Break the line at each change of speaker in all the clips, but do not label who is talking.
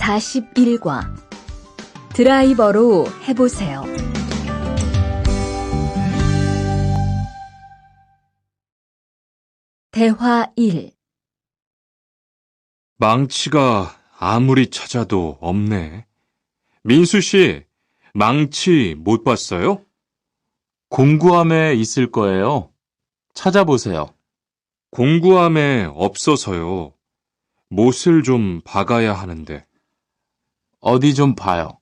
41과 드라이버로 해보세요. 대화 1.
망치가 아무리 찾아도 없네. 민수 씨, 망치 못 봤어요?
공구함에 있을 거예요. 찾아보세요.
공구함에 없어서요. 못을 좀 박아야 하는데.
어디 좀 봐요.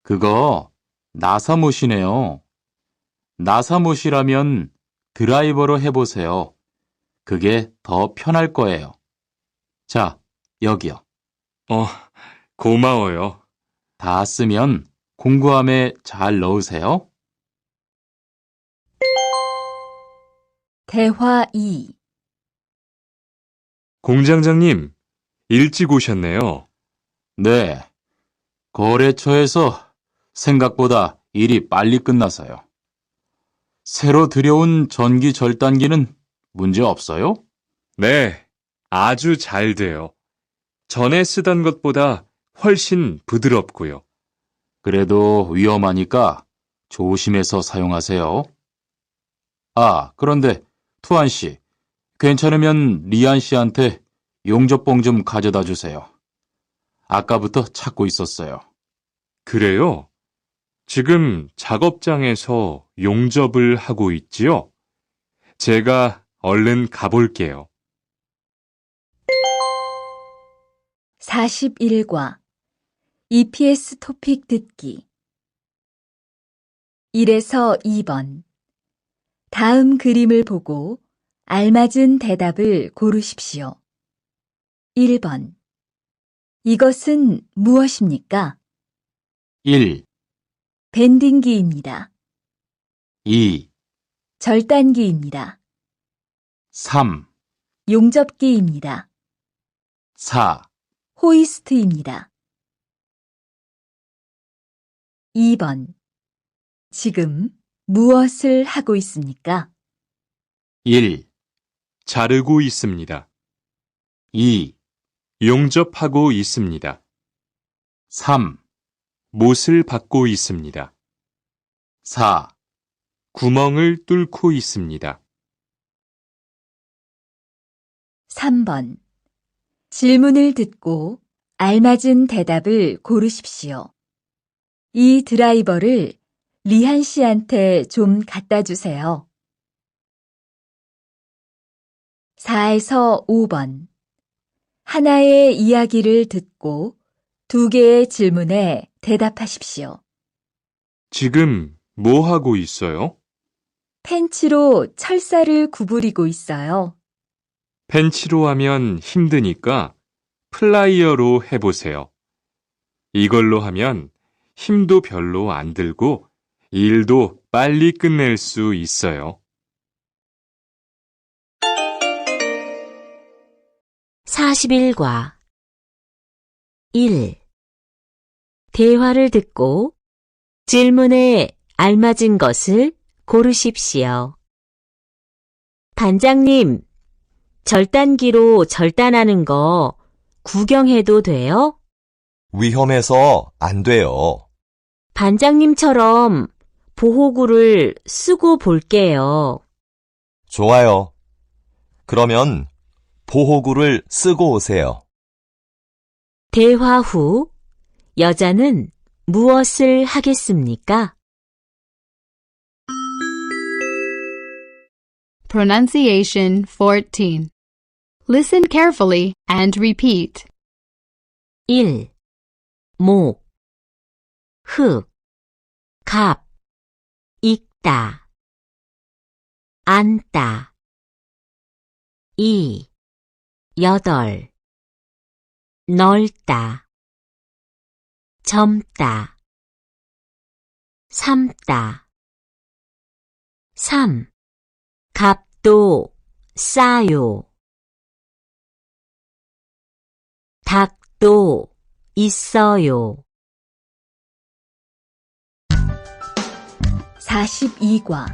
그거 나사못이네요. 나사못이라면 드라이버로 해보세요. 그게 더 편할 거예요. 자, 여기요.
고마워요.
다 쓰면 공구함에 잘 넣으세요.
대화 2.
공장장님, 일찍 오셨네요.
네. 거래처에서 생각보다 일이 빨리 끝나서요. 새로 들여온 전기 절단기는 문제 없어요?
네, 아주 잘 돼요. 전에 쓰던 것보다 훨씬 부드럽고요.
그래도 위험하니까 조심해서 사용하세요. 아, 그런데 투안 씨, 괜찮으면 리안 씨한테 용접봉 좀 가져다 주세요. 아까부터 찾고 있었어요.
그래요? 지금 작업장에서 용접을 하고 있지요? 제가 얼른 가볼게요.
41과 EPS 토픽 듣기 1에서 2번 다음 그림을 보고 알맞은 대답을 고르십시오. 1번 이것은 무엇입니까?
1,
밴딩기입니다.
2,
절단기입니다.
3,
용접기입니다.
4,
호이스트입니다. 2번 지금 무엇을 하고 있습니까?
1,
자르고 있습니다.
2,
용접하고 있습니다.
3,
못을 박고 있습니다.
4,
구멍을 뚫고 있습니다.
3번 질문을 듣고 알맞은 대답을 고르십시오. 이 드라이버를 리한 씨한테 좀 갖다 주세요. 4에서 5번 하나의 이야기를 듣고 2개의 질문에 대답하십시오.
지금 뭐 하고 있어요?
펜치로 철사를 구부리고 있어요.
펜치로 하면 힘드니까 플라이어로 해보세요. 이걸로 하면 힘도 별로 안 들고 일도 빨리 끝낼 수 있어요.
41과 1. 대화를 듣고 질문에 알맞은 것을 고르십시오. 반장님, 절단기로 절단하는 거 구경해도 돼요?
위험해서 안 돼요.
반장님처럼 보호구를 쓰고 볼게요.
좋아요. 그러면 보호구를 쓰고 오세요.
대화 후 여자는 무엇을 하겠습니까?
Pronunciation 14. Listen carefully and repeat.
1. 목, 흙, 갑, 익다, 앉다. 2. 여덟, 넓다, 젊다, 삶다. 3. 값도 싸요. 닭도 있어요.
42과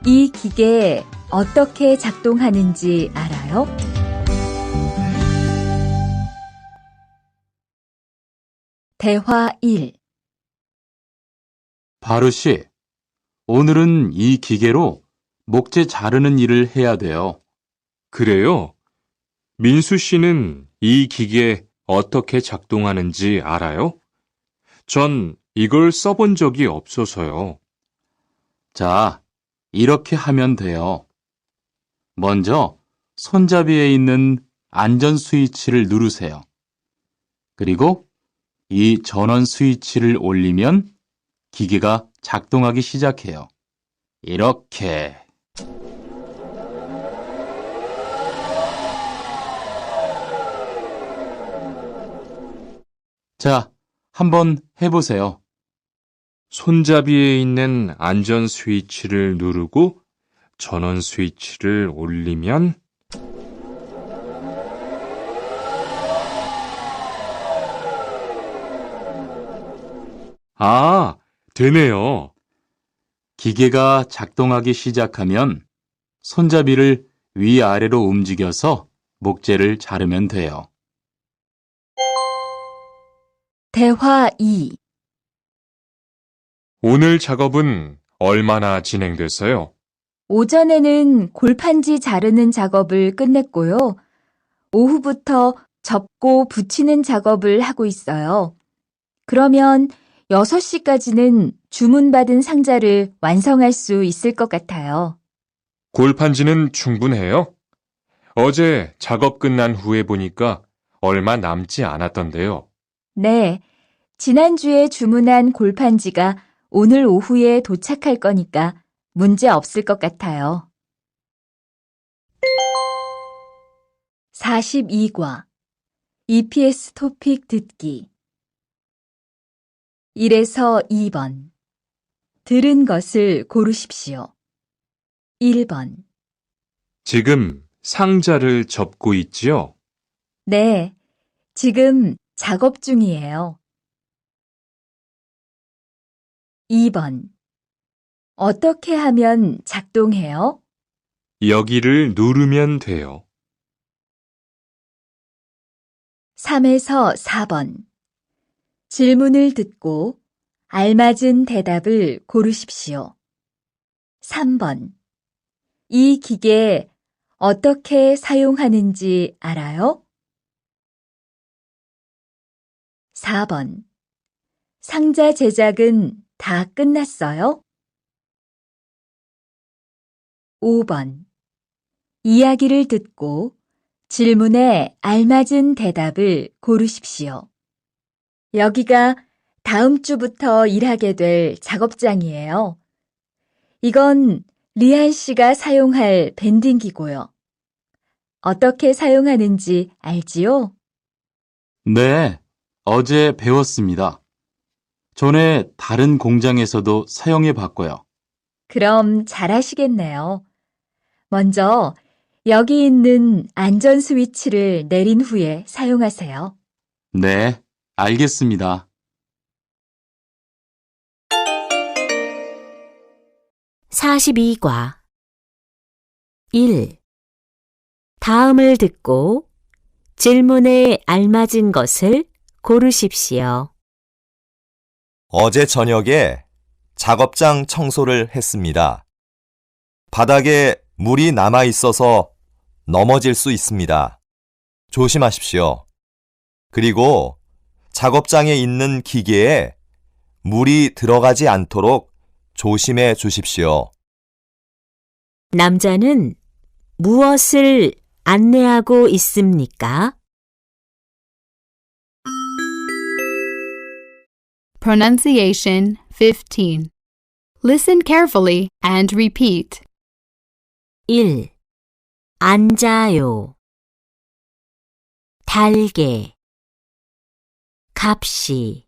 이 기계 어떻게 작동하는지 알아요? 대화 1.
바르시, 오늘은 이 기계로 목재 자르는 일을 해야 돼요.
그래요? 민수 씨는 이 기계 어떻게 작동하는지 알아요? 전 이걸 써본 적이 없어서요.
자, 이렇게 하면 돼요. 먼저 손잡이에 있는 안전 스위치를 누르세요. 그리고 이 전원 스위치를 올리면 기계가 작동하기 시작해요. 이렇게. 자, 한번 해보세요.
손잡이에 있는 안전 스위치를 누르고 전원 스위치를 올리면 아, 되네요.
기계가 작동하기 시작하면 손잡이를 위아래로 움직여서 목재를 자르면 돼요.
대화 2.
오늘 작업은 얼마나 진행됐어요?
오전에는 골판지 자르는 작업을 끝냈고요. 오후부터 접고 붙이는 작업을 하고 있어요. 그러면 6시까지는 주문받은 상자를 완성할 수 있을 것 같아요.
골판지는 충분해요? 어제 작업 끝난 후에 보니까 얼마 남지 않았던데요.
네, 지난주에 주문한 골판지가 오늘 오후에 도착할 거니까 문제 없을 것 같아요. 42과 EPS 토픽 듣기 1에서 2번 들은 것을 고르십시오. 1번
지금 상자를 접고 있지요?
네, 지금 작업 중이에요. 2번 어떻게 하면 작동해요?
여기를 누르면 돼요.
3에서 4번 질문을 듣고 알맞은 대답을 고르십시오. 3번 이 기계 어떻게 사용하는지 알아요? 4번 상자 제작은 다 끝났어요? 5번 이야기를 듣고 질문에 알맞은 대답을 고르십시오. 여기가 다음 주부터 일하게 될 작업장이에요. 이건 리안 씨가 사용할 밴딩기고요. 어떻게 사용하는지 알지요?
네, 어제 배웠습니다. 전에 다른 공장에서도 사용해 봤고요.
그럼 잘하시겠네요. 먼저 여기 있는 안전 스위치를 내린 후에 사용하세요.
네, 알겠습니다.
42과 1. 다음을 듣고 질문에 알맞은 것을 고르십시오.
어제 저녁에 작업장 청소를 했습니다. 바닥에 물이 남아 있어서 넘어질 수 있습니다. 조심하십시오. 그리고 작업장에 있는 기계에 물이 들어가지 않도록 조심해 주십시오.
남자는 무엇을 안내하고 있습니까?
Pronunciation 15. Listen carefully and repeat.
1. 앉아요. 달게. 값이.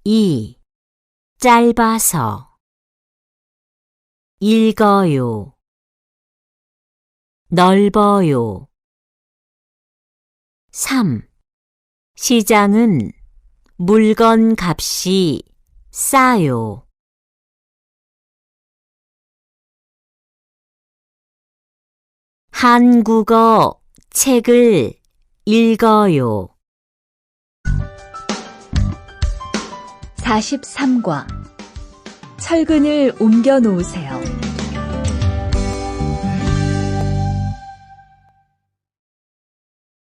2. 짧아서. 읽어요. 넓어요. 3. 시장은 물건 값이 싸요. 한국어 책을 읽어요.
43과 철근을 옮겨 놓으세요.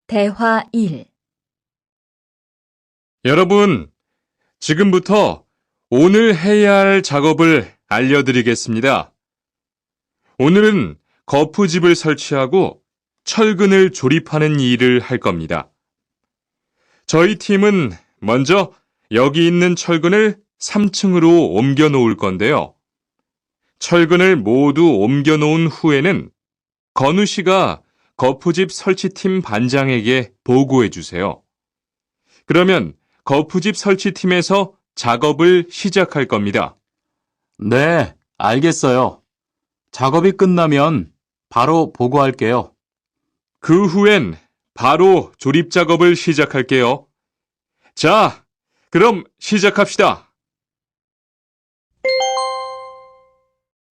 대화 1.
여러분, 지금부터 오늘 해야 할 작업을 알려드리겠습니다. 오늘은 거푸집을 설치하고 철근을 조립하는 일을 할 겁니다. 저희 팀은 먼저 여기 있는 철근을 3층으로 옮겨 놓을 건데요. 철근을 모두 옮겨 놓은 후에는 건우 씨가 거푸집 설치팀 반장에게 보고해 주세요. 그러면 거푸집 설치팀에서 작업을 시작할 겁니다.
네, 알겠어요. 작업이 끝나면 바로 보고할게요.
그 후엔 바로 조립 작업을 시작할게요. 자, 그럼 시작합시다.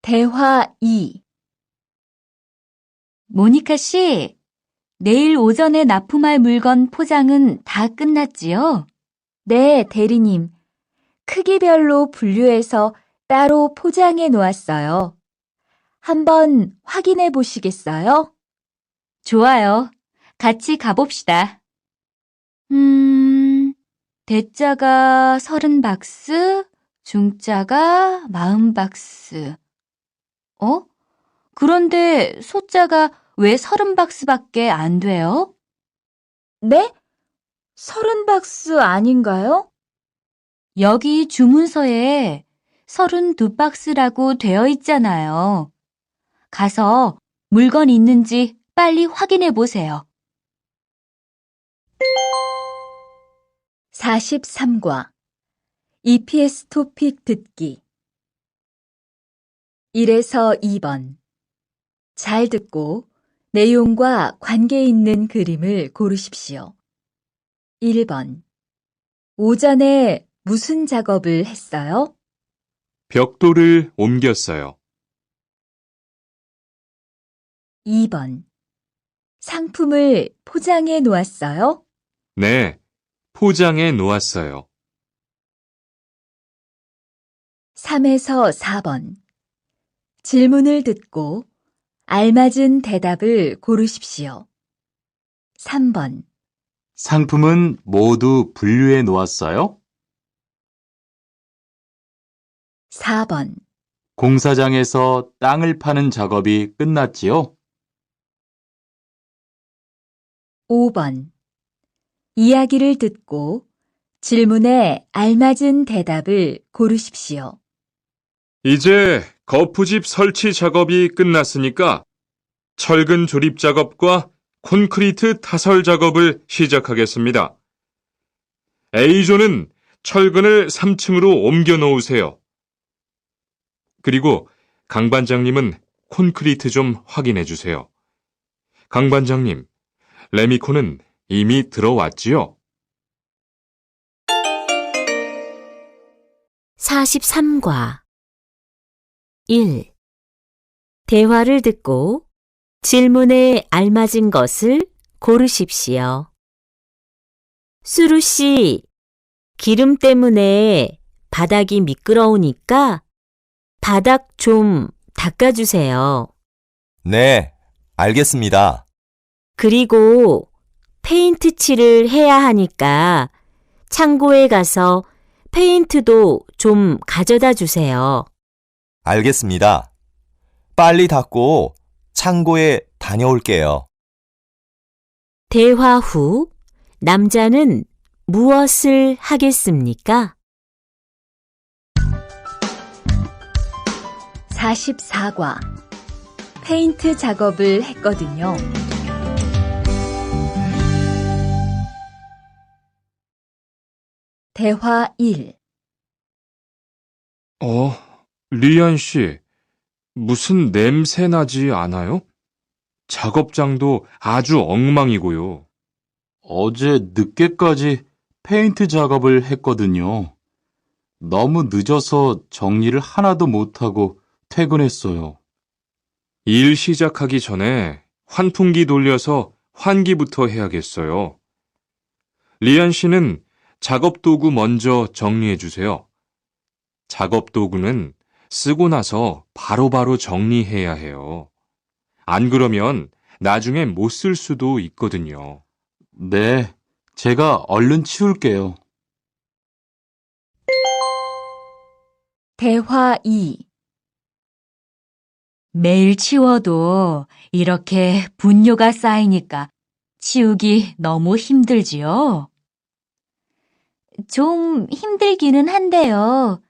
대화 2. 모니카 씨, 내일 오전에 납품할 물건 포장은 다 끝났지요? 네, 대리님. 크기별로 분류해서 따로 포장해 놓았어요. 한번 확인해 보시겠어요? 좋아요. 같이 가봅시다. 대자가 30박스, 중자가 40박스. 그런데 소자가 왜 30박스밖에 안 돼요? 네? 30박스 아닌가요? 여기 주문서에 32박스라고 되어 있잖아요. 가서 물건 있는지 빨리 확인해 보세요. 43과 EPS 토픽 듣기 1에서 2번 잘 듣고 내용과 관계 있는 그림을 고르십시오. 1번 오전에 무슨 작업을 했어요?
벽돌을 옮겼어요.
2번 상품을 포장해 놓았어요?
네, 포장해 놓았어요.
3에서 4번 질문을 듣고 알맞은 대답을 고르십시오. 3번
상품은 모두 분류해 놓았어요?
4번
공사장에서 땅을 파는 작업이 끝났지요?
5번 이야기를 듣고 질문에 알맞은 대답을 고르십시오.
이제 거푸집 설치 작업이 끝났으니까 철근 조립 작업과 콘크리트 타설 작업을 시작하겠습니다. A조는 철근을 3층으로 옮겨 놓으세요. 그리고 강 반장님은 콘크리트 좀 확인해 주세요. 강 반장님, 레미콘은 이미 들어왔지요?
43과 1. 대화를 듣고 질문에 알맞은 것을 고르십시오. 수루 씨, 기름 때문에 바닥이 미끄러우니까 바닥 좀 닦아주세요.
네, 알겠습니다.
그리고 페인트 칠을 해야 하니까 창고에 가서 페인트도 좀 가져다 주세요.
알겠습니다. 빨리 닦고 창고에 다녀올게요.
대화 후 남자는 무엇을 하겠습니까?
44과 페인트 작업을 했거든요. 대화 1.
리안 씨, 무슨 냄새 나지 않아요? 작업장도 아주 엉망이고요.
어제 늦게까지 페인트 작업을 했거든요. 너무 늦어서 정리를 하나도 못하고 퇴근했어요.
일 시작하기 전에 환풍기 돌려서 환기부터 해야겠어요. 리안 씨는 작업 도구 먼저 정리해 주세요. 작업 도구는 쓰고 나서 바로바로 정리해야 해요. 안 그러면 나중에 못 쓸 수도 있거든요.
네, 제가 얼른 치울게요.
대화 2.
매일 치워도 이렇게 분뇨가 쌓이니까 치우기 너무 힘들지요?
좀 힘들기는 한데요.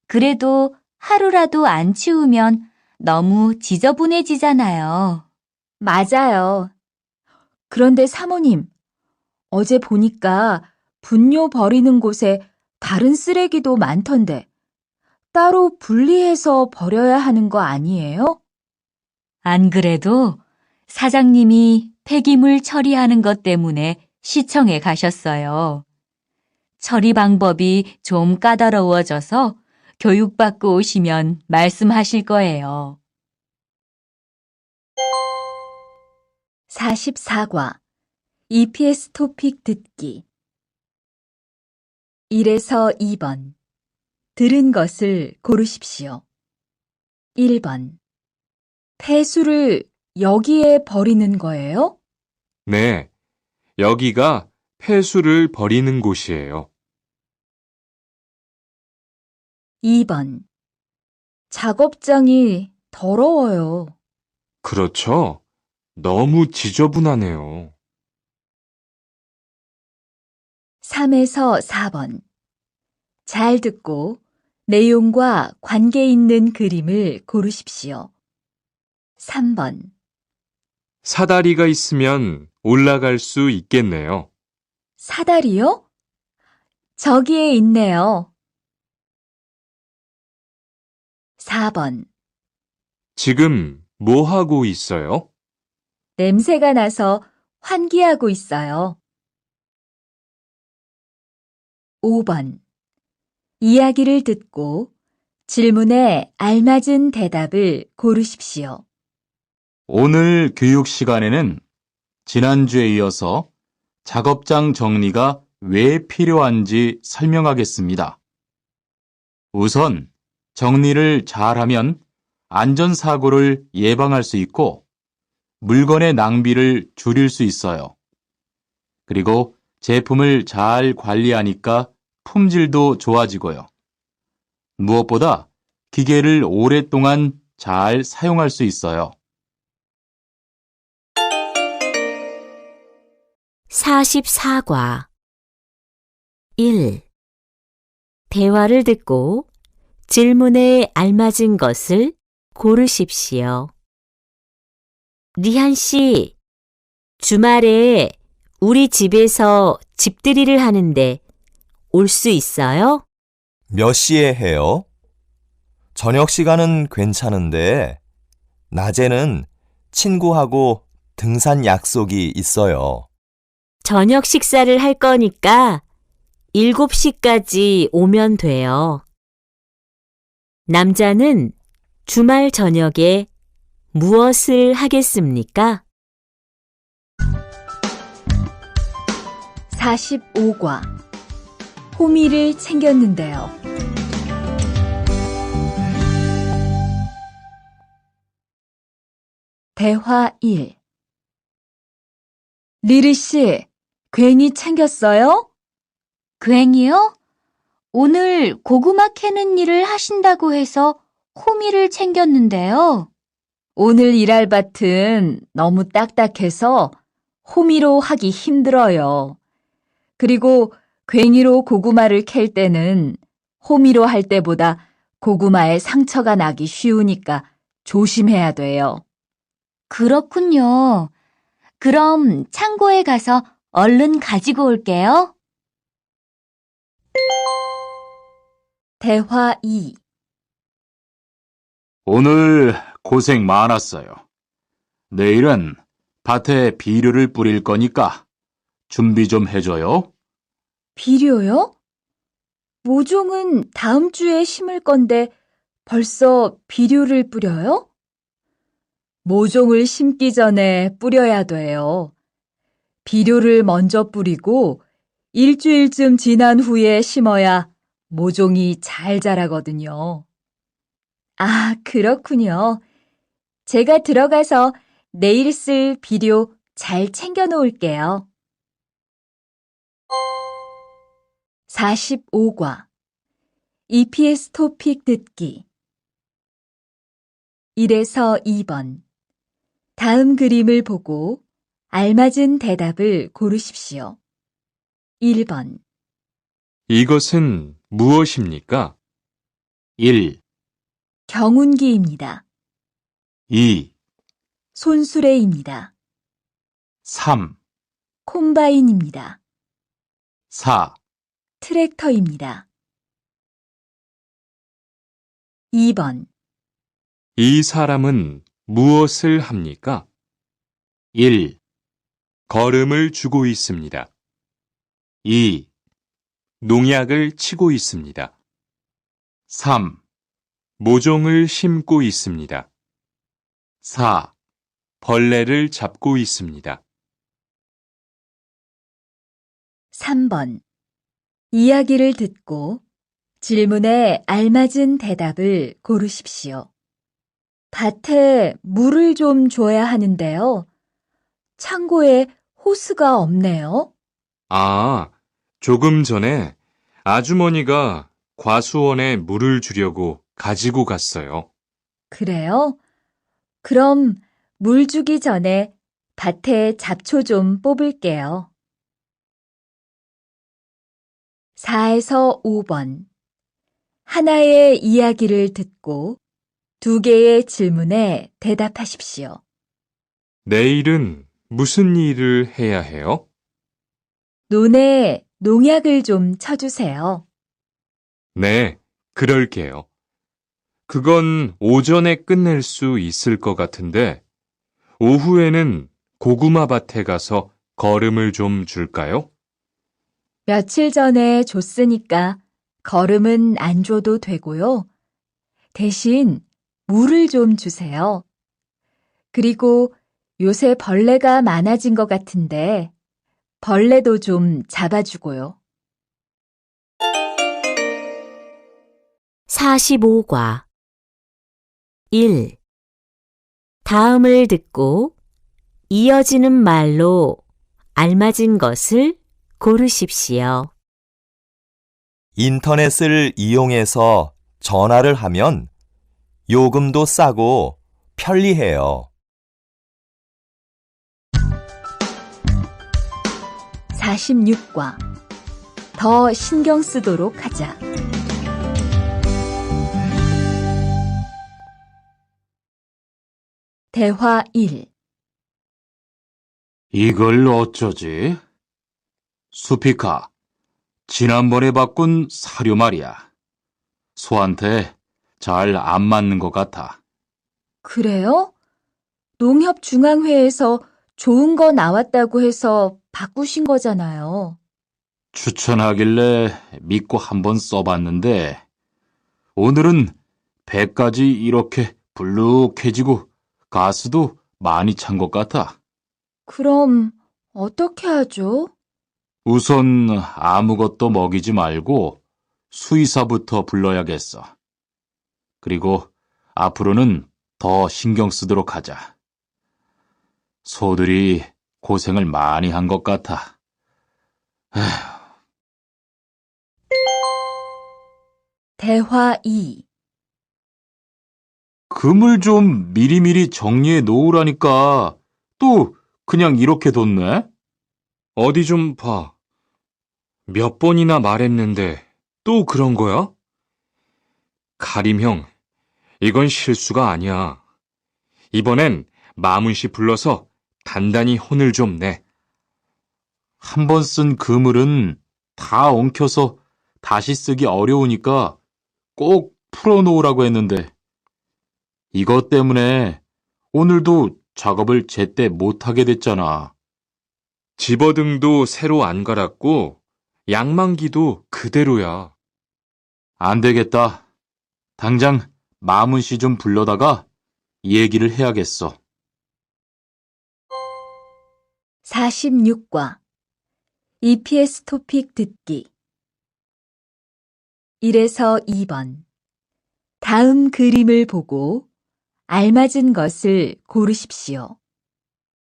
그래도 하루라도 안 치우면 너무 지저분해지잖아요. 맞아요. 그런데 사모님, 어제 보니까 분뇨 버리는 곳에 다른 쓰레기도 많던데 따로 분리해서 버려야 하는 거 아니에요?
안 그래도 사장님이 폐기물 처리하는 것 때문에 시청에 가셨어요. 처리 방법이 좀 까다로워져서 교육받고 오시면 말씀하실 거예요.
44과 EPS 토픽 듣기 1에서 2번 들은 것을 고르십시오. 1번 폐수를 여기에 버리는 거예요?
네, 여기가 폐수를 버리는 곳이에요.
2번 작업장이 더러워요.
그렇죠? 너무 지저분하네요.
3에서 4번 잘 듣고 내용과 관계 있는 그림을 고르십시오. 3번
사다리가 있으면 올라갈 수 있겠네요.
사다리요? 저기에 있네요. 4번
지금 뭐 하고 있어요?
냄새가 나서 환기하고 있어요. 5번 이야기를 듣고 질문에 알맞은 대답을 고르십시오.
오늘 교육 시간에는 지난주에 이어서 작업장 정리가 왜 필요한지 설명하겠습니다. 우선 정리를 잘하면 안전사고를 예방할 수 있고 물건의 낭비를 줄일 수 있어요. 그리고 제품을 잘 관리하니까 품질도 좋아지고요. 무엇보다 기계를 오랫동안 잘 사용할 수 있어요.
44과 1. 대화를 듣고 질문에 알맞은 것을 고르십시오. 리한 씨, 주말에 우리 집에서 집들이를 하는데 올 수 있어요?
몇 시에 해요? 저녁 시간은 괜찮은데 낮에는 친구하고 등산 약속이 있어요.
저녁 식사를 할 거니까 7시까지 오면 돼요. 남자는 주말 저녁에 무엇을 하겠습니까?
45과 호미를 챙겼는데요. 대화 1. 리르 씨, 괜히 챙겼어요?
괜히요? 오늘 고구마 캐는 일을 하신다고 해서 호미를 챙겼는데요.
오늘 일할 밭은 너무 딱딱해서 호미로 하기 힘들어요. 그리고 괭이로 고구마를 캘 때는 호미로 할 때보다 고구마에 상처가 나기 쉬우니까 조심해야 돼요.
그렇군요. 그럼 창고에 가서 얼른 가지고 올게요.
대화 2.
오늘 고생 많았어요. 내일은 밭에 비료를 뿌릴 거니까 준비 좀 해줘요.
비료요? 모종은 다음 주에 심을 건데 벌써 비료를 뿌려요? 모종을 심기 전에 뿌려야 돼요. 비료를 먼저 뿌리고 일주일쯤 지난 후에 심어야 모종이 잘 자라거든요. 아, 그렇군요. 제가 들어가서 내일 쓸 비료 잘 챙겨 놓을게요. 45과 EPS 토픽 듣기 1에서 2번 다음 그림을 보고 알맞은 대답을 고르십시오. 1번
이것은 무엇입니까?
1,
경운기입니다.
2,
손수레입니다.
3,
콤바인입니다.
4,
트랙터입니다. 2번
이 사람은 무엇을 합니까?
1,
걸음을 주고 있습니다.
2,
농약을 치고 있습니다.
3,
모종을 심고 있습니다.
4,
벌레를 잡고 있습니다.
3번 이야기를 듣고 질문에 알맞은 대답을 고르십시오. 밭에 물을 좀 줘야 하는데요. 창고에 호스가 없네요.
아, 조금 전에 아주머니가 과수원에 물을 주려고 가지고 갔어요.
그래요? 그럼 물 주기 전에 밭에 잡초 좀 뽑을게요. 4에서 5번 하나의 이야기를 듣고 2개의 질문에 대답하십시오.
내일은 무슨 일을 해야 해요?
논에 농약을 좀 쳐주세요.
네, 그럴게요. 그건 오전에 끝낼 수 있을 것 같은데, 오후에는 고구마 밭에 가서 거름을 좀 줄까요?
며칠 전에 줬으니까 거름은 안 줘도 되고요. 대신 물을 좀 주세요. 그리고 요새 벌레가 많아진 것 같은데 벌레도 좀 잡아주고요.
45과 1. 다음을 듣고 이어지는 말로 알맞은 것을 고르십시오.
인터넷을 이용해서 전화를 하면 요금도 싸고 편리해요.
46과 더 신경 쓰도록 하자. 대화 1.
이걸 어쩌지? 수피카, 지난번에 바꾼 사료 말이야. 소한테 잘 안 맞는 것 같아.
그래요? 농협중앙회에서 좋은 거 나왔다고 해서 바꾸신 거잖아요.
추천하길래 믿고 한번 써봤는데 오늘은 배까지 이렇게 불룩해지고 가스도 많이 찬 것 같아.
그럼 어떻게 하죠?
우선 아무것도 먹이지 말고 수의사부터 불러야겠어. 그리고 앞으로는 더 신경 쓰도록 하자. 소들이 고생을 많이 한 것 같아.
대화 2.
금을 좀 미리미리 정리해 놓으라니까 또 그냥 이렇게 뒀네?
어디 좀 봐. 몇 번이나 말했는데 또 그런 거야? 가림 형, 이건 실수가 아니야. 이번엔 마문 씨 불러서 단단히 혼을 좀 내.
한 번 쓴 그물은 다 엉켜서 다시 쓰기 어려우니까 꼭 풀어놓으라고 했는데 이것 때문에 오늘도 작업을 제때 못하게 됐잖아.
집어등도 새로 안 갈았고 양만기도 그대로야.
안 되겠다. 당장 마문 씨 좀 불러다가 얘기를 해야겠어.
46과 EPS 토픽 듣기 1에서 2번. 다음 그림을 보고 알맞은 것을 고르십시오.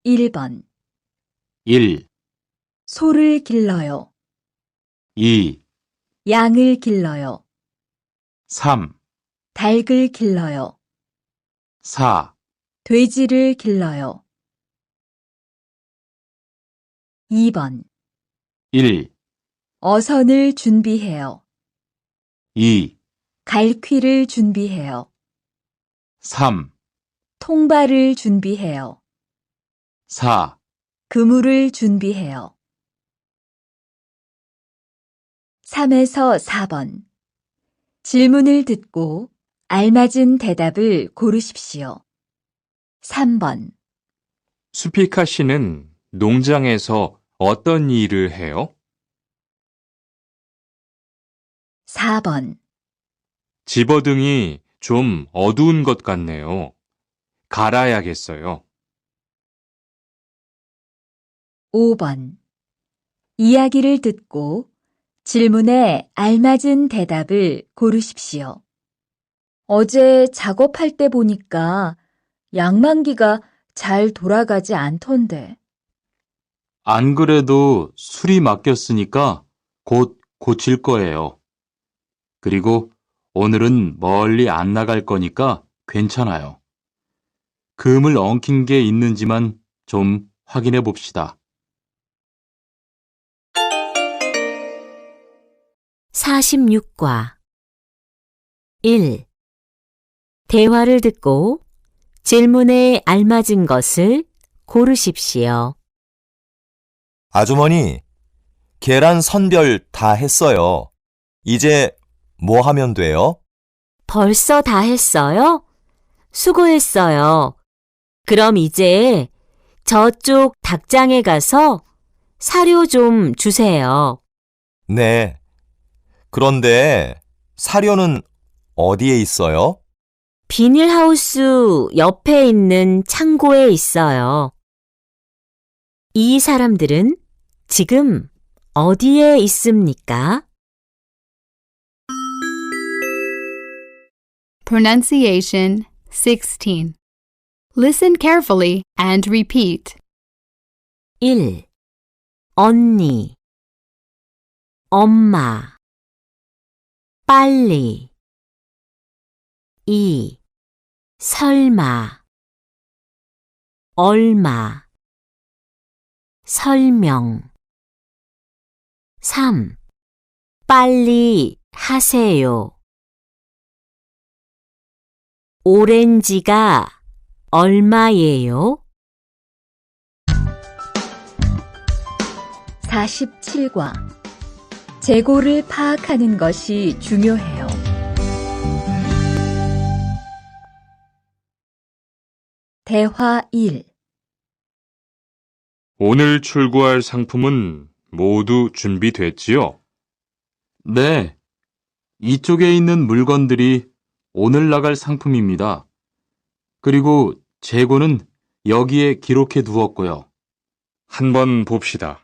1번.
1,
소를 길러요.
2,
양을 길러요.
3,
닭을 길러요.
4,
돼지를 길러요. 2번.
1,
어선을 준비해요.
2,
갈퀴를 준비해요.
3,
통발을 준비해요.
4,
그물을 준비해요. 3에서 4번. 질문을 듣고 알맞은 대답을 고르십시오. 3번.
수피카 씨는 농장에서 어떤 일을 해요?
4번.
집어등이 좀 어두운 것 같네요. 갈아야겠어요.
5번. 이야기를 듣고 질문에 알맞은 대답을 고르십시오. 어제 작업할 때 보니까 양만기가 잘 돌아가지 않던데.
안 그래도 술이 맡겼으니까 곧 고칠 거예요. 그리고 오늘은 멀리 안 나갈 거니까 괜찮아요. 금을 엉킨 게 있는지만 좀 확인해 봅시다.
46과 1. 대화를 듣고 질문에 알맞은 것을 고르십시오.
아주머니, 계란 선별 다 했어요. 이제 뭐 하면 돼요?
벌써 다 했어요? 수고했어요. 그럼 이제 저쪽 닭장에 가서 사료 좀 주세요.
네. 그런데 사료는 어디에 있어요?
비닐하우스 옆에 있는 창고에 있어요. 이 사람들은 지금 어디에 있습니까?
Pronunciation 16. Listen carefully and repeat.
1. 언니, 엄마, 빨리. 2. 설마, 얼마, 설명. 3. 빨리 하세요. 오렌지가 얼마예요?
47과. 재고를 파악하는 것이 중요해요. 대화 1.
오늘 출고할 상품은 모두 준비됐지요?
네. 이쪽에 있는 물건들이 오늘 나갈 상품입니다. 그리고 재고는 여기에 기록해 두었고요.
한번 봅시다.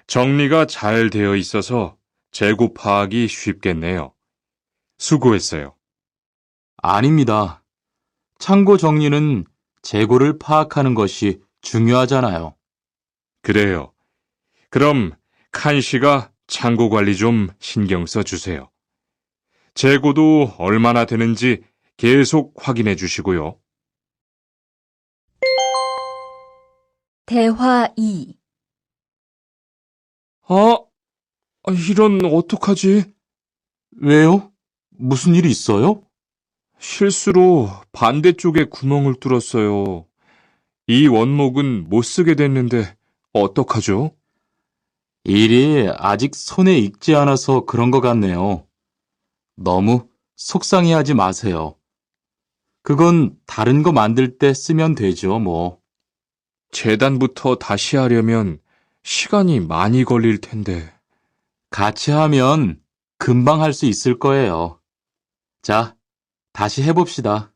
정리가 잘 되어 있어서 재고 파악이 쉽겠네요. 수고했어요.
아닙니다. 창고 정리는 재고를 파악하는 것이 중요하잖아요.
그래요. 그럼 칸 씨가 창고 관리 좀 신경 써 주세요. 재고도 얼마나 되는지 계속 확인해 주시고요.
대화 2.
이런 어떡하지?
왜요? 무슨 일이 있어요?
실수로 반대쪽에 구멍을 뚫었어요. 이 원목은 못 쓰게 됐는데 어떡하죠?
일이 아직 손에 익지 않아서 그런 것 같네요. 너무 속상해하지 마세요. 그건 다른 거 만들 때 쓰면 되죠, 뭐.
재단부터 다시 하려면 시간이 많이 걸릴 텐데.
같이 하면 금방 할 수 있을 거예요. 자, 다시 해봅시다.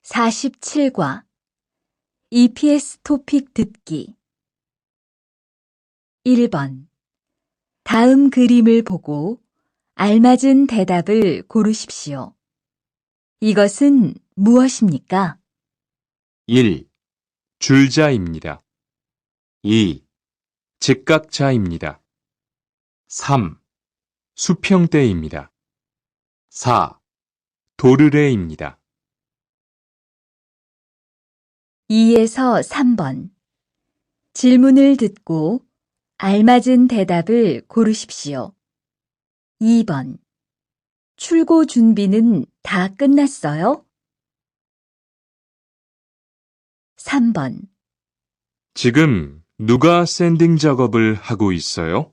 47과. EPS 토픽 듣기. 1번. 다음 그림을 보고 알맞은 대답을 고르십시오. 이것은 무엇입니까?
1,
줄자입니다.
2,
직각자입니다.
3,
수평대입니다.
4.
도르래입니다.
2에서 3번. 질문을 듣고 알맞은 대답을 고르십시오. 2번. 출고 준비는 다 끝났어요? 3번.
지금 누가 샌딩 작업을 하고 있어요?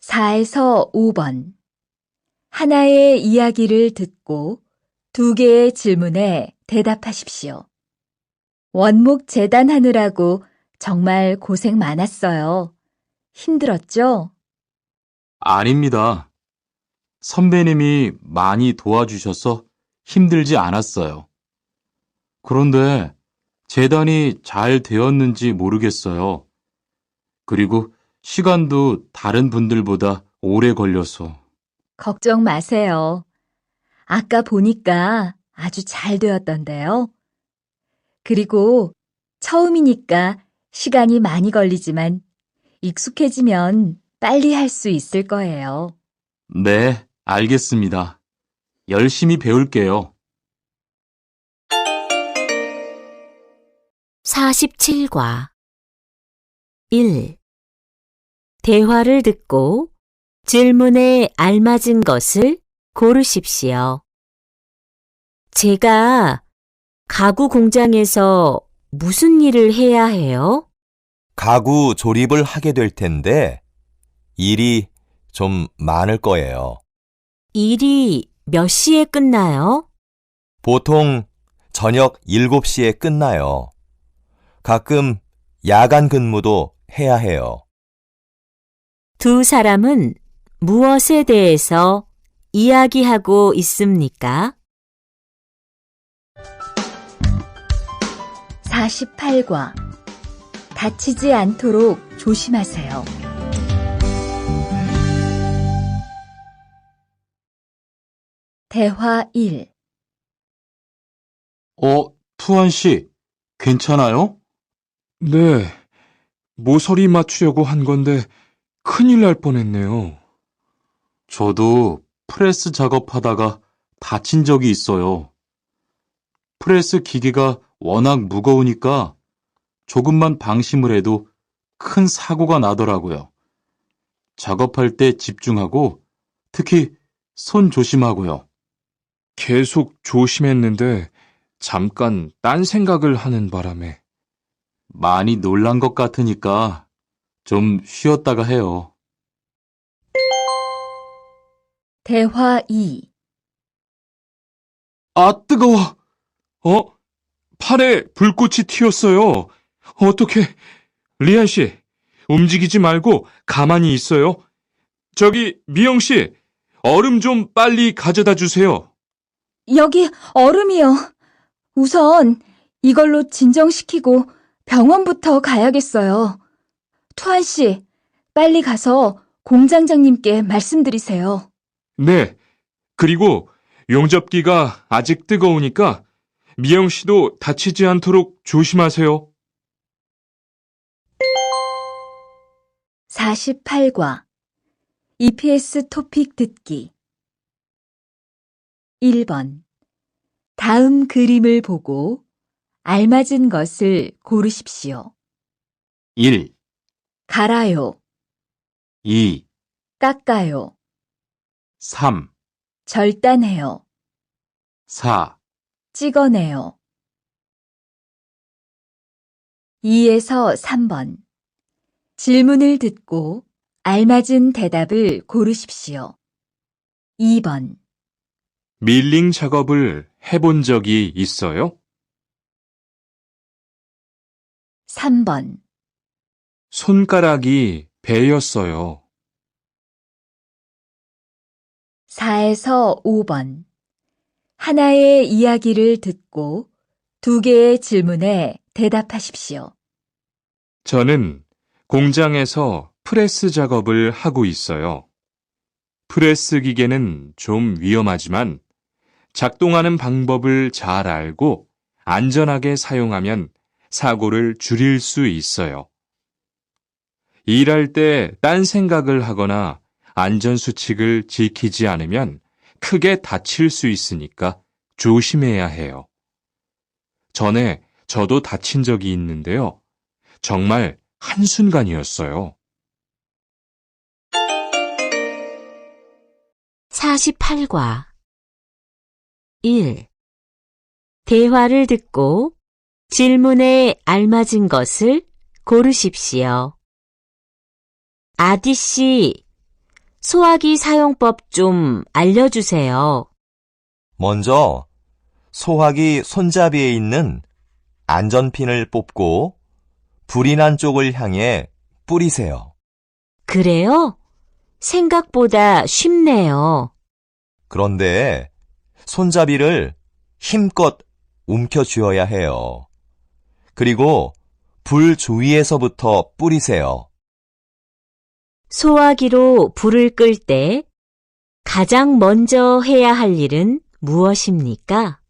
4에서 5번. 하나의 이야기를 듣고 2개의 질문에 대답하십시오. 원목 재단하느라고 정말 고생 많았어요. 힘들었죠?
아닙니다. 선배님이 많이 도와주셔서 힘들지 않았어요. 그런데 재단이 잘 되었는지 모르겠어요. 그리고 시간도 다른 분들보다 오래 걸려서.
걱정 마세요. 아까 보니까 아주 잘 되었던데요. 그리고 처음이니까 시간이 많이 걸리지만 익숙해지면 빨리 할 수 있을 거예요.
네, 알겠습니다. 열심히 배울게요.
47과 1. 대화를 듣고 질문에 알맞은 것을 고르십시오. 제가 가구 공장에서 무슨 일을 해야 해요?
가구 조립을 하게 될 텐데 일이 좀 많을 거예요.
일이 몇 시에 끝나요?
보통 저녁 7시에 끝나요. 가끔 야간 근무도 해야 해요.
두 사람은 무엇에 대해서 이야기하고 있습니까?
48과 다치지 않도록 조심하세요. 대화 1.
투한 씨, 괜찮아요?
네, 모서리 맞추려고 한 건데 큰일 날 뻔했네요.
저도 프레스 작업하다가 다친 적이 있어요. 프레스 기계가 워낙 무거우니까 조금만 방심을 해도 큰 사고가 나더라고요. 작업할 때 집중하고 특히 손 조심하고요.
계속 조심했는데 잠깐 딴 생각을 하는 바람에.
많이 놀란 것 같으니까 좀 쉬었다가 해요.
대화 2.
아, 뜨거워! 팔에 불꽃이 튀었어요. 어떡해. 리안 씨, 움직이지 말고 가만히 있어요. 저기, 미영 씨, 얼음 좀 빨리 가져다 주세요.
여기 얼음이요. 우선 이걸로 진정시키고 병원부터 가야겠어요. 투한 씨, 빨리 가서 공장장님께 말씀드리세요.
네, 그리고 용접기가 아직 뜨거우니까 미영 씨도 다치지 않도록 조심하세요.
48과 EPS 토픽 듣기 1번. 다음 그림을 보고 알맞은 것을 고르십시오.
1,
갈아요,
2,
깎아요,
3,
절단해요,
4.
찍어내요. 2에서 3번. 질문을 듣고 알맞은 대답을 고르십시오. 2번.
밀링 작업을 해본 적이 있어요?
3번.
손가락이 베였어요.
4에서 5번. 하나의 이야기를 듣고 2개의 질문에 대답하십시오.
저는 공장에서 프레스 작업을 하고 있어요. 프레스 기계는 좀 위험하지만 작동하는 방법을 잘 알고 안전하게 사용하면 사고를 줄일 수 있어요. 일할 때 딴 생각을 하거나 안전수칙을 지키지 않으면 크게 다칠 수 있으니까 조심해야 해요. 전에 저도 다친 적이 있는데요. 정말 한순간이었어요.
48과 1. 대화를 듣고 질문에 알맞은 것을 고르십시오. 아디씨, 소화기 사용법 좀 알려주세요.
먼저 소화기 손잡이에 있는 안전핀을 뽑고 불이 난 쪽을 향해 뿌리세요.
그래요? 생각보다 쉽네요.
그런데 손잡이를 힘껏 움켜쥐어야 해요. 그리고 불 주위에서부터 뿌리세요.
소화기로 불을 끌 때 가장 먼저 해야 할 일은 무엇입니까?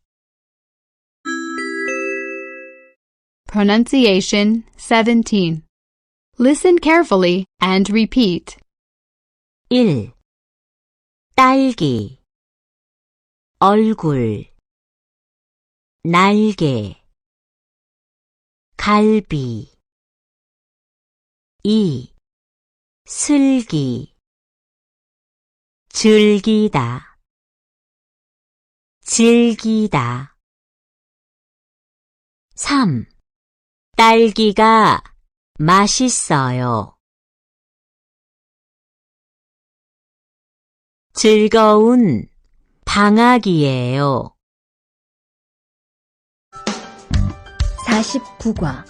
Pronunciation 17. Listen carefully and repeat.
1. 딸기 얼굴 날개 갈비 2. 슬기 즐기다 즐기다 3. 딸기가 맛있어요. 즐거운 방학이에요.
49과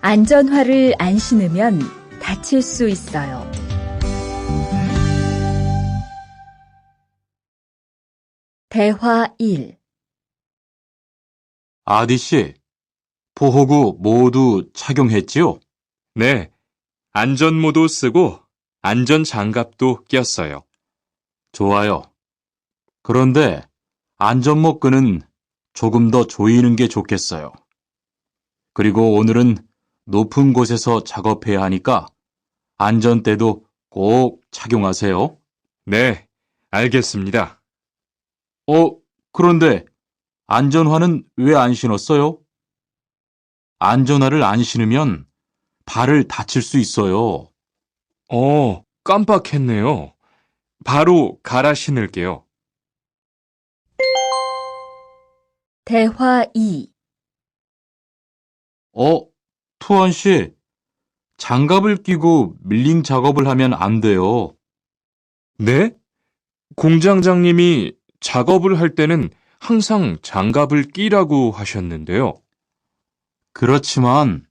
안전화를 안 신으면 다칠 수 있어요. 대화 1.
아디씨, 보호구 모두 착용했지요?
네, 안전모도 쓰고 안전장갑도 꼈어요.
좋아요. 그런데 안전모 끈은 조금 더 조이는 게 좋겠어요. 그리고 오늘은 높은 곳에서 작업해야 하니까 안전대도 꼭 착용하세요.
네, 알겠습니다.
그런데 안전화는 왜 안 신었어요? 안전화를 안 신으면 발을 다칠 수 있어요.
깜빡했네요. 바로 갈아 신을게요.
대화 2.
투원 씨, 장갑을 끼고 밀링 작업을 하면 안 돼요.
네? 공장장님이 작업을 할 때는 항상 장갑을 끼라고 하셨는데요.
그렇지만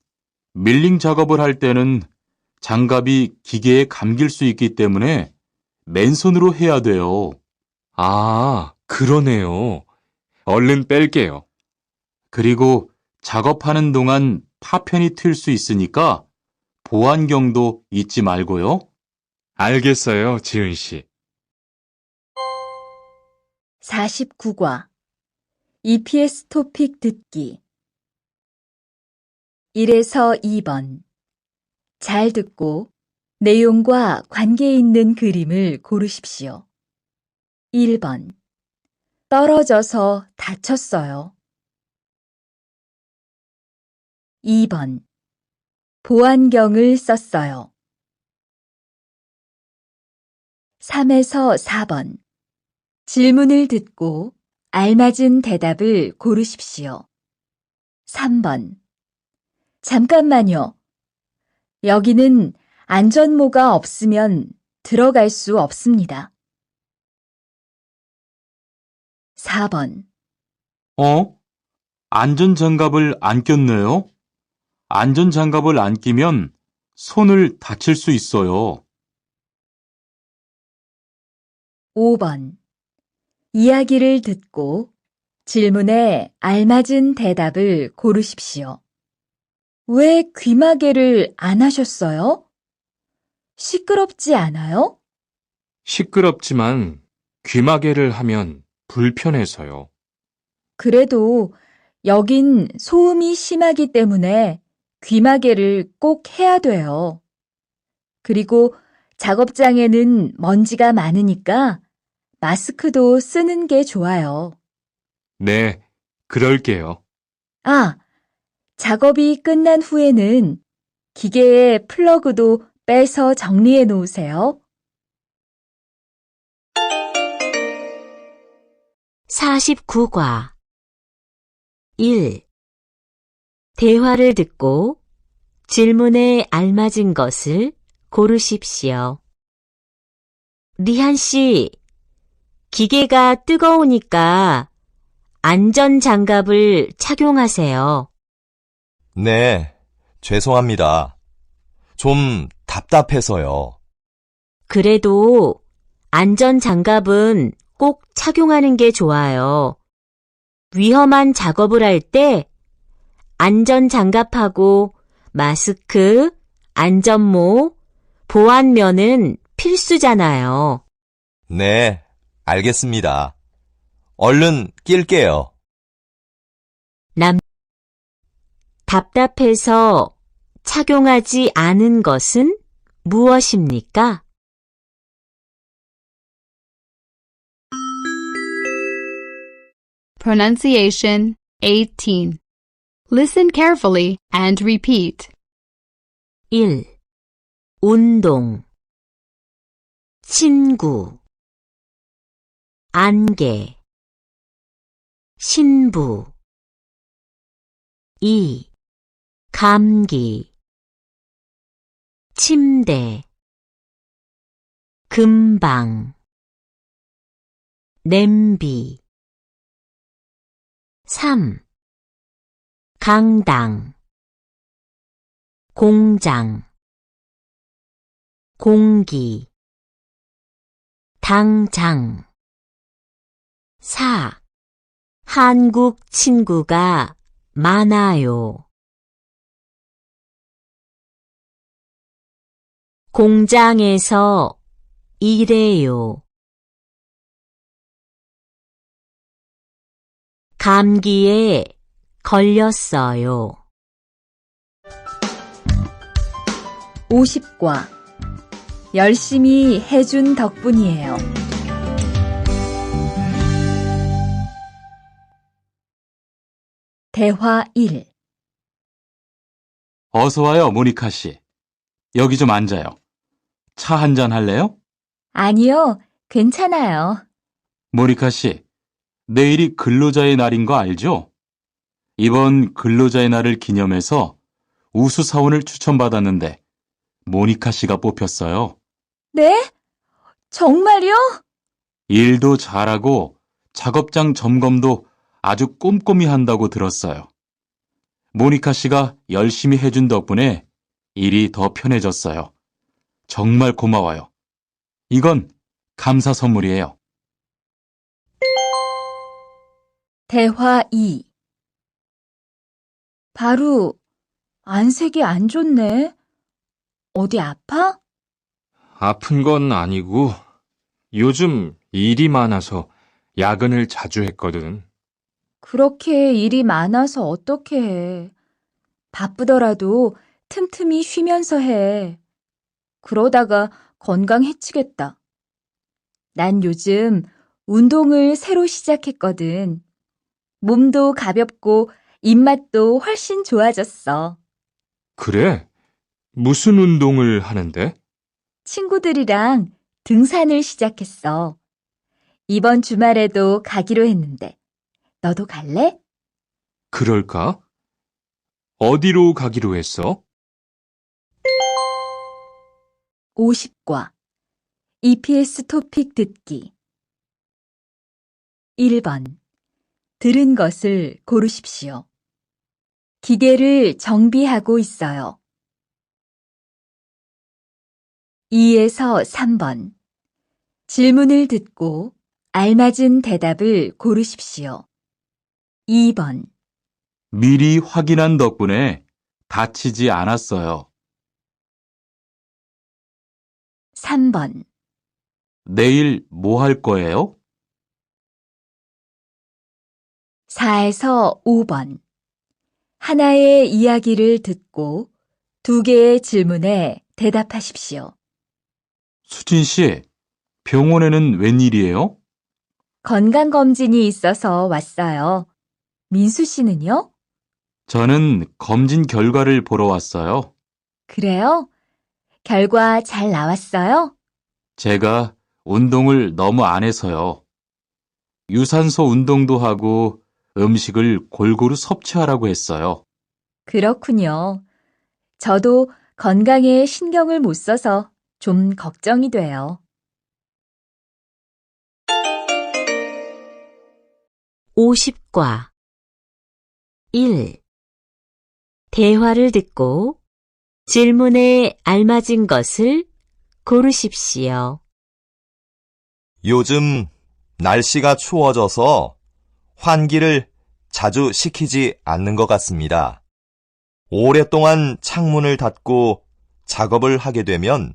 밀링 작업을 할 때는 장갑이 기계에 감길 수 있기 때문에 맨손으로 해야 돼요.
아, 그러네요. 얼른 뺄게요.
그리고 작업하는 동안 파편이 튈 수 있으니까 보안경도 잊지 말고요.
알겠어요, 지은 씨.
49과 EPS 토픽 듣기 1에서 2번 잘 듣고 내용과 관계 있는 그림을 고르십시오. 1번 떨어져서 다쳤어요. 2번 보안경을 썼어요. 3에서 4번 질문을 듣고 알맞은 대답을 고르십시오. 3번 잠깐만요. 여기는 안전모가 없으면 들어갈 수 없습니다. 4번
안전장갑을 안 꼈네요. 안전장갑을 안 끼면 손을 다칠 수 있어요.
5번 이야기를 듣고 질문에 알맞은 대답을 고르십시오. 왜 귀마개를 안 하셨어요? 시끄럽지 않아요?
시끄럽지만 귀마개를 하면 불편해서요.
그래도 여긴 소음이 심하기 때문에 귀마개를 꼭 해야 돼요. 그리고 작업장에는 먼지가 많으니까 마스크도 쓰는 게 좋아요.
네, 그럴게요.
아, 작업이 끝난 후에는 기계의 플러그도 빼서 정리해 놓으세요.
49과 1. 대화를 듣고 질문에 알맞은 것을 고르십시오. 리한 씨, 기계가 뜨거우니까 안전장갑을 착용하세요.
네, 죄송합니다. 좀 답답해서요.
그래도 안전장갑은 꼭 착용하는 게 좋아요. 위험한 작업을 할 때 안전장갑하고 마스크, 안전모, 보안면은 필수잖아요.
네, 알겠습니다. 얼른 낄게요.
답답해서 착용하지 않은 것은 무엇입니까?
Pronunciation 18. Listen carefully and repeat.
1. 운동 친구 안개 신부 2. 감기 침대 금방 냄비 3. 강당 공장 공기 당장 4. 한국 친구가 많아요. 공장에서 일해요. 감기에 걸렸어요.
50과 열심히 해준 덕분이에요. 대화 1.
어서 와요, 모니카 씨. 여기 좀 앉아요. 차 한잔 할래요?
아니요, 괜찮아요.
모니카 씨, 내일이 근로자의 날인 거 알죠? 이번 근로자의 날을 기념해서 우수사원을 추천받았는데 모니카 씨가 뽑혔어요.
네? 정말요?
일도 잘하고 작업장 점검도 아주 꼼꼼히 한다고 들었어요. 모니카 씨가 열심히 해준 덕분에 일이 더 편해졌어요. 정말 고마워요. 이건 감사 선물이에요.
대화 2. 바로 안색이 안 좋네. 어디 아파?
아픈 건 아니고 요즘 일이 많아서 야근을 자주 했거든.
그렇게 일이 많아서 어떻게 해. 바쁘더라도 틈틈이 쉬면서 해. 그러다가 건강 해치겠다. 난 요즘 운동을 새로 시작했거든. 몸도 가볍고 입맛도 훨씬 좋아졌어.
그래? 무슨 운동을 하는데?
친구들이랑 등산을 시작했어. 이번 주말에도 가기로 했는데. 너도 갈래?
그럴까? 어디로 가기로 했어?
50과 EPS 토픽 듣기 1번. 들은 것을 고르십시오. 기계를 정비하고 있어요. 2에서 3번. 질문을 듣고 알맞은 대답을 고르십시오. 2번.
미리 확인한 덕분에 다치지 않았어요.
3번.
내일 뭐 할 거예요?
4에서 5번. 하나의 이야기를 듣고 2개의 질문에 대답하십시오.
수진 씨, 병원에는 웬일이에요?
건강검진이 있어서 왔어요. 민수 씨는요?
저는 검진 결과를 보러 왔어요.
그래요? 결과 잘 나왔어요?
제가 운동을 너무 안 해서요. 유산소 운동도 하고 음식을 골고루 섭취하라고 했어요.
그렇군요. 저도 건강에 신경을 못 써서 좀 걱정이 돼요.
50과 1. 대화를 듣고 질문에 알맞은 것을 고르십시오.
요즘 날씨가 추워져서 환기를 자주 시키지 않는 것 같습니다. 오랫동안 창문을 닫고 작업을 하게 되면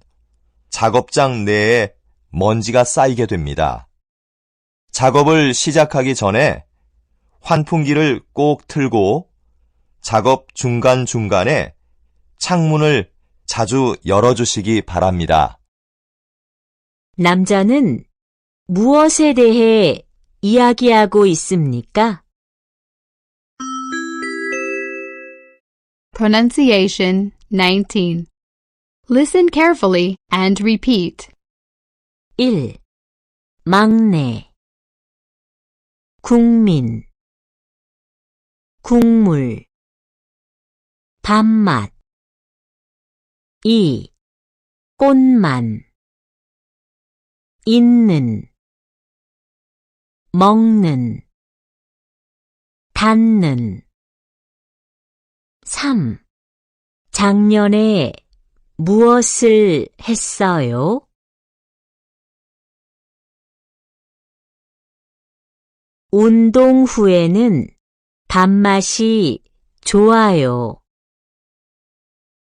작업장 내에 먼지가 쌓이게 됩니다. 작업을 시작하기 전에 환풍기를 꼭 틀고 작업 중간중간에 창문을 자주 열어주시기 바랍니다.
남자는 무엇에 대해 이야기하고 있습니까?
Pronunciation 19. Listen carefully and repeat.
1. 막내 국민 국물 밥맛 2. 꽃만 있는 먹는 닿는 3. 작년에 무엇을 했어요? 운동 후에는 밥맛이 좋아요.